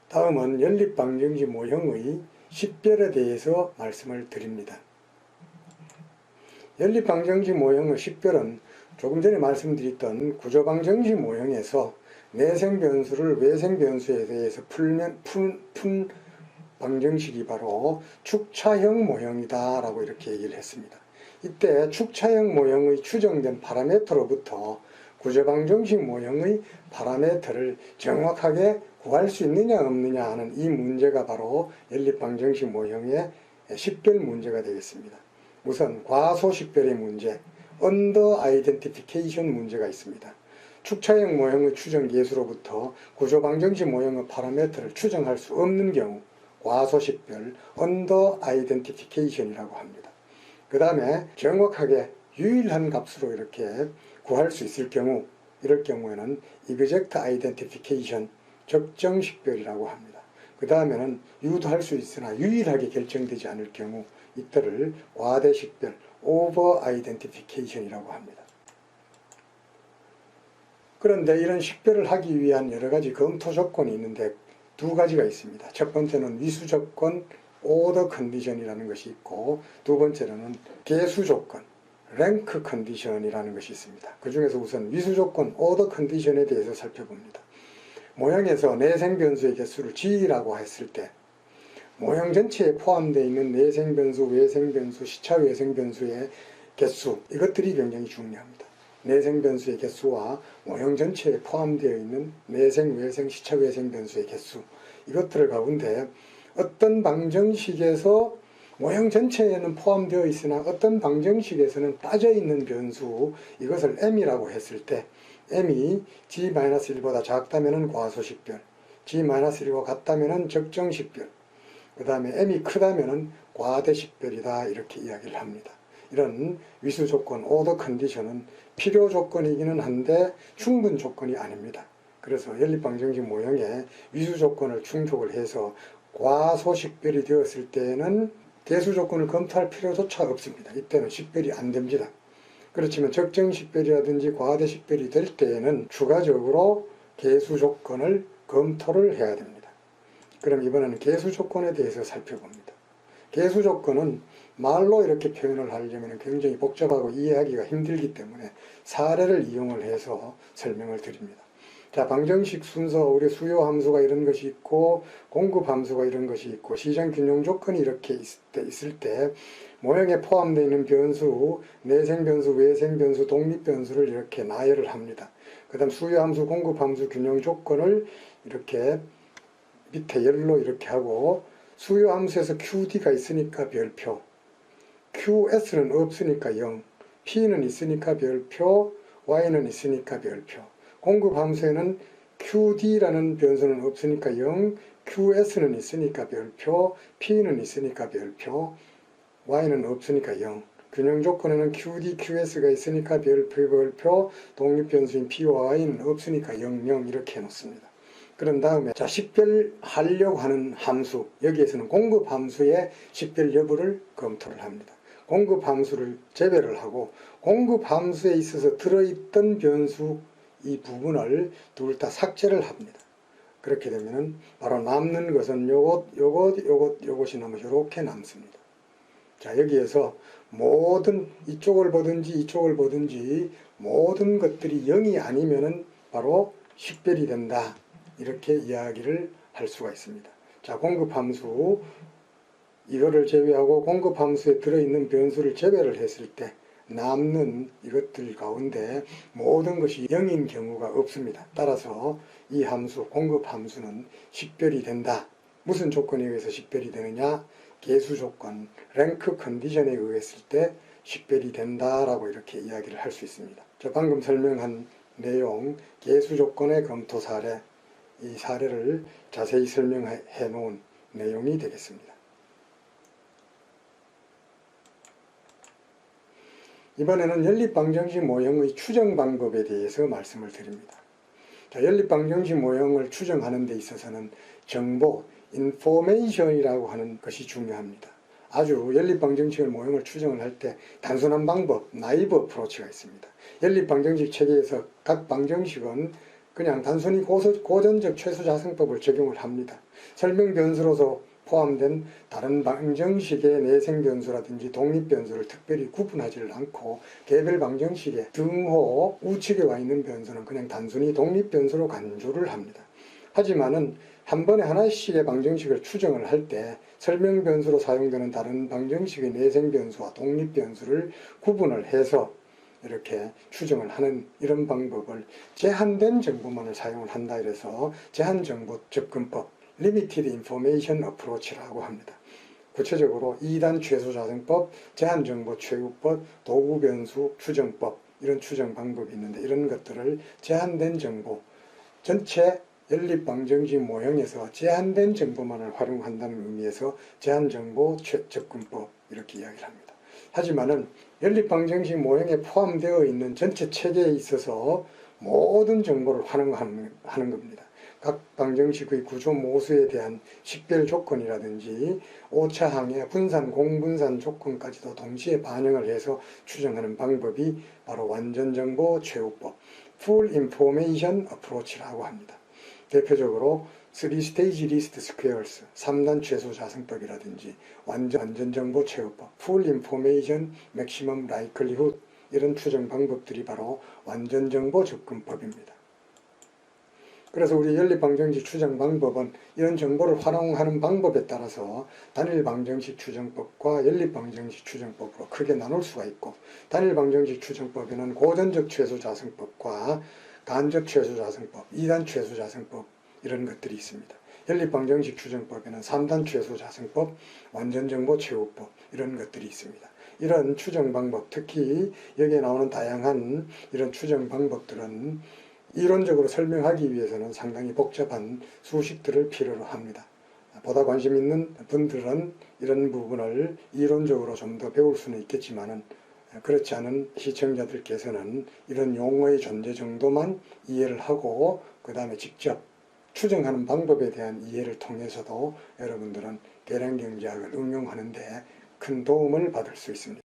다음은 연립방정식 모형의 식별에 대해서 말씀을 드립니다. 연립방정식 모형의 식별은 조금 전에 말씀드렸던 구조방정식 모형에서 내생변수를 외생변수에 대해서 푼 방정식이 바로 축차형 모형이다 라고 이렇게 얘기를 했습니다. 이때 축차형 모형의 추정된 파라미터로부터 구조방정식 모형의 파라미터를 정확하게 구할 수 있느냐 없느냐 하는 이 문제가 바로 연립방정식 모형의 식별 문제가 되겠습니다. 우선 과소식별의 문제, 언더 아이덴티피케이션 문제가 있습니다. 축차형 모형의 추정 계수로부터 구조방정식 모형의 파라미터를 추정할 수 없는 경우 과소식별, 언더 아이덴티피케이션이라고 합니다. 그 다음에 정확하게 유일한 값으로 이렇게 구할 수 있을 경우, 이럴 경우에는 exact identification, 적정식별이라고 합니다. 그 다음에는 유도할 수 있으나 유일하게 결정되지 않을 경우 이때를 과대식별, over identification이라고 합니다. 그런데 이런 식별을 하기 위한 여러 가지 검토 조건이 있는데 두 가지가 있습니다. 첫 번째는 위수조건, order condition이라는 것이 있고, 두 번째로는 계수조건, rank condition이라는 것이 있습니다. 그 중에서 우선 위수조건, order condition에 대해서 살펴봅니다. 모형에서 내생변수의 개수를 g라고 했을 때 모형 전체에 포함되어 있는 내생변수, 외생변수, 시차 외생변수의 개수, 이것들이 굉장히 중요합니다. 내생변수의 개수와 모형 전체에 포함되어 있는 내생, 외생, 시차 외생 변수의 개수, 이것들을 가운데 어떤 방정식에서 모형 전체에는 포함되어 있으나 어떤 방정식에서는 빠져있는 변수, 이것을 m이라고 했을 때 m이 g-1보다 작다면 과소식별, g-1과 같다면 적정식별, 그 다음에 m이 크다면 과대식별이다 이렇게 이야기를 합니다. 이런 위수조건, order condition은 필요 조건이기는 한데 충분 조건이 아닙니다. 그래서 연립방정식 모형에 위수조건을 충족을 해서 과소식별이 되었을 때는 대수조건을 검토할 필요조차 없습니다. 이때는 식별이 안 됩니다. 그렇지만 적정식별이라든지 과대식별이 될 때에는 추가적으로 계수조건을 검토를 해야 됩니다. 그럼 이번에는 계수조건에 대해서 살펴봅니다. 계수조건은 말로 이렇게 표현을 하려면 굉장히 복잡하고 이해하기가 힘들기 때문에 사례를 이용을 해서 설명을 드립니다. 자, 방정식 순서, 우리 수요 함수가 이런 것이 있고 공급 함수가 이런 것이 있고 시장 균형 조건이 이렇게 있을 때 모형에 포함되어 있는 변수, 내생 변수, 외생 변수, 독립 변수를 이렇게 나열을 합니다. 그 다음 수요 함수, 공급 함수, 균형 조건을 이렇게 밑에 열로 이렇게 하고 수요 함수에서 QD가 있으니까 별표, QS는 없으니까 0, P는 있으니까 별표, Y는 있으니까 별표. 공급 함수에는 QD라는 변수는 없으니까 0, QS는 있으니까 별표, P는 있으니까 별표, Y는 없으니까 0. 균형 조건에는 QD, QS가 있으니까 별표, 독립 변수인 P와 Y는 없으니까 0, 0 이렇게 해놓습니다. 그런 다음에 자, 식별하려고 하는 함수, 여기에서는 공급 함수의 식별 여부를 검토를 합니다. 공급 함수를 제외를 하고 공급 함수에 있어서 들어있던 변수 이 부분을 둘 다 삭제를 합니다. 그렇게 되면 바로 남는 것은 요것이 남아 이렇게 남습니다. 자, 여기에서 모든 이쪽을 보든지 이쪽을 보든지 모든 것들이 0이 아니면은 바로 식별이 된다. 이렇게 이야기를 할 수가 있습니다. 자, 공급함수 이거를 제외하고 공급함수에 들어있는 변수를 제외를 했을 때 남는 이것들 가운데 모든 것이 0인 경우가 없습니다. 따라서 이 함수, 공급함수는 식별이 된다. 무슨 조건에 의해서 식별이 되느냐? 계수조건, 랭크 컨디션에 의했을 때 식별이 된다라고 이렇게 이야기를 할 수 있습니다. 저 방금 설명한 내용, 계수조건의 검토 사례, 이 사례를 자세히 설명해 놓은 내용이 되겠습니다. 이번에는 연립방정식 모형의 추정 방법에 대해서 말씀을 드립니다. 자, 연립방정식 모형을 추정하는 데 있어서는 정보, information이라고 하는 것이 중요합니다. 아주 연립방정식 모형을 추정을 할 때 단순한 방법, 나이브 어프로치가 있습니다. 연립방정식 체계에서 각 방정식은 그냥 단순히 고전적 최소자승법을 적용을 합니다. 설명 변수로서 포함된 다른 방정식의 내생 변수라든지 독립 변수를 특별히 구분하지를 않고 개별 방정식의 등호 우측에 와 있는 변수는 그냥 단순히 독립 변수로 간주를 합니다. 하지만은 한 번에 하나씩의 방정식을 추정을 할 때 설명 변수로 사용되는 다른 방정식의 내생 변수와 독립 변수를 구분을 해서 이렇게 추정을 하는 이런 방법을 제한된 정보만을 사용을 한다 이래서 제한정보 접근법 Limited Information Approach라고 합니다. 구체적으로 2단 최소자승법, 제한정보 최후법, 도구변수 추정법 이런 추정 방법이 있는데 이런 것들을 제한된 정보, 전체 연립방정식 모형에서 제한된 정보만을 활용한다는 의미에서 제한정보 접근법 이렇게 이야기를 합니다. 하지만은 연립방정식 모형에 포함되어 있는 전체 체계에 있어서 모든 정보를 활용하는 겁니다. 각 방정식의 구조 모수에 대한 식별 조건이라든지 오차항의 분산, 공분산 조건까지도 동시에 반영을 해서 추정하는 방법이 바로 완전정보 최후법, Full Information Approach라고 합니다. 대표적으로 3스테이지 리스트 스퀘어스, 3단 최소 자승법이라든지 완전정보 최후법, Full Information Maximum Likelihood 이런 추정 방법들이 바로 완전정보 접근법입니다. 그래서 우리 연립방정식 추정 방법은 이런 정보를 활용하는 방법에 따라서 단일방정식 추정법과 연립방정식 추정법으로 크게 나눌 수가 있고 단일방정식 추정법에는 고전적 최소자승법과 간접 최소자승법, 2단 최소자승법 이런 것들이 있습니다. 연립방정식 추정법에는 3단 최소자승법, 완전정보 최후법 이런 것들이 있습니다. 이런 추정 방법, 특히 여기에 나오는 다양한 이런 추정 방법들은 이론적으로 설명하기 위해서는 상당히 복잡한 수식들을 필요로 합니다. 보다 관심 있는 분들은 이런 부분을 이론적으로 좀 더 배울 수는 있겠지만은 그렇지 않은 시청자들께서는 이런 용어의 존재 정도만 이해를 하고 그 다음에 직접 추정하는 방법에 대한 이해를 통해서도 여러분들은 계량경제학을 응용하는 데 큰 도움을 받을 수 있습니다.